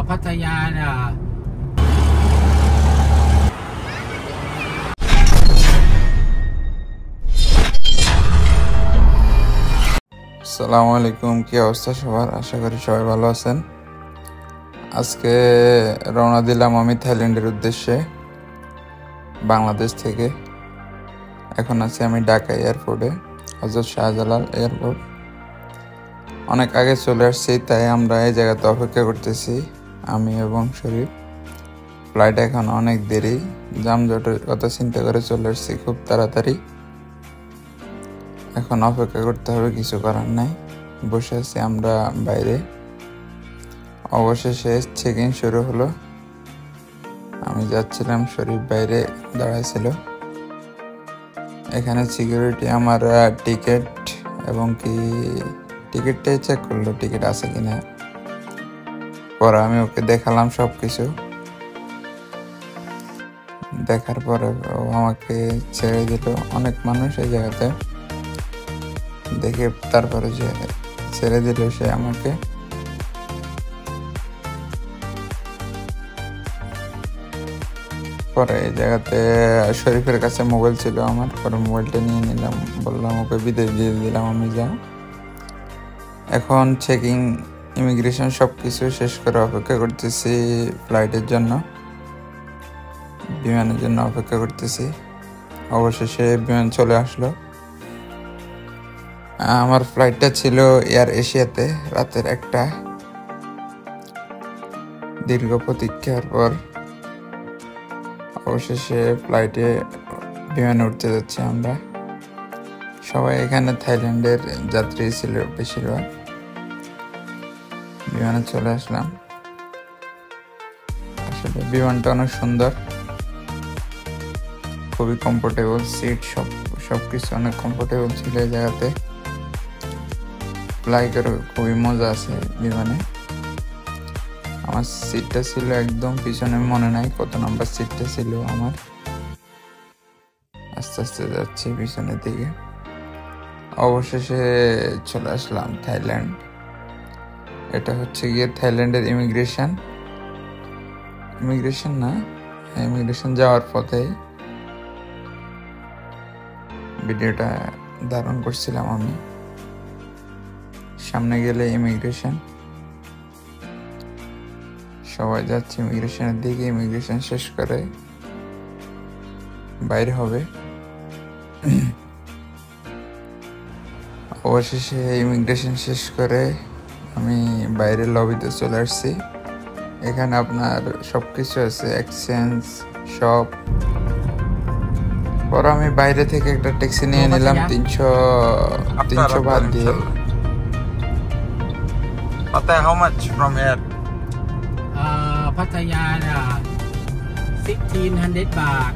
พัทยาน่ะআসসালামু আলাইকুম। কি অবস্থা সবার? আশা করি সবাই ভালো আছেন। আজকে রওনা দিলাম আমি থাইল্যান্ডের উদ্দেশ্যে বাংলাদেশ থেকে। এখন আছি আমি ঢাকা এয়ারপোর্টে, হযরত শাহজালাল এয়ারপোর্ট। অনেক আগে চলে আসছি, তাই আমরা এই জায়গাতে অপেক্ষা করতেছি আমি এবং শরীফ। ফ্লাইট এখন অনেক দেরি, যানজটের কথা চিন্তা করে চলে আসছি খুব তাড়াতাড়ি। এখন অপেক্ষা করতে হবে, কিছু করার নাই। বসে আছি আমরা বাইরে। অবশেষে চেক ইন শুরু হলো। আমি যাচ্ছিলাম, শরীফ বাইরে দাঁড়াইছিল। এখানে সিকিউরিটি আমার টিকিট এবং কি টিকিটটাই চেক করলো, টিকিট আছে কিনা। পরে আমি ওকে দেখালাম সবকিছু। দেখার পরে ও আমাকে ছেড়ে দিল। অনেক মানুষ এই জায়গাতে দেখে তারপরে যে ছেড়ে দিল সে আমাকে। পরে এই জায়গাতে শরীফের কাছে মোবাইল ছিল আমার, পরে মোবাইলটা নিয়ে নিলাম, বললাম ওকে বিদেশ দিয়ে দিলাম আমি যা। এখন চেকিং, ইমিগ্রেশন সবকিছু শেষ করে অপেক্ষা করতেছি ফ্লাইটের জন্য, বিমানের জন্য অপেক্ষা করতেছি। অবশেষে বিমান চলে আসলো। আমার ফ্লাইটটা ছিল এয়ার এশিয়াতে, রাতের 1টা। দীর্ঘ প্রতীক্ষার পর অবশেষে ফ্লাইটে বিমানে উঠতে যাচ্ছি আমরা। সবাই এখানে থাইল্যান্ডের যাত্রী ছিল বেশিরভাগ। বিমানে চলে আসলাম। আসলে বিমানটা অনেক সুন্দর, খুবই কমফোর্টেবল, সিট সবকিছু অনেক কমফোর্টেবল ছিল এই জায়গাতে। ফ্লাই করে খুবই মজা আছে বিমানে। আমার সিটটা ছিল একদম পিছনে, মনে নাই কত নাম্বার সিটটা ছিল আমার। আস্তে আস্তে যাচ্ছি পিছনের দিকে। অবশেষে চলে আসলাম থাইল্যান্ড। এটা হচ্ছে গিয়ে থাইল্যান্ডের ইমিগ্রেশন না, ইমিগ্রেশন যাওয়ার পথে ভিডিওটা ধারণ করছিলাম আমি। সামনে গেলে ইমিগ্রেশন, সবাই যাচ্ছে ইমিগ্রেশনের দিকে। ইমিগ্রেশন শেষ করে বাইরে হবে। অবশেষে ইমিগ্রেশন শেষ করে আমি বাইরের লবিতে চলে আসছি। এখানে আপনার সবকিছু আছে, এক্সচেঞ্জ সব। পরে আমি বাইরে থেকে একটা ট্যাক্সি নিয়ে নিলাম 300 বাদ দিয়ে। How much from here? พัทยาน่ะ 1600 บาท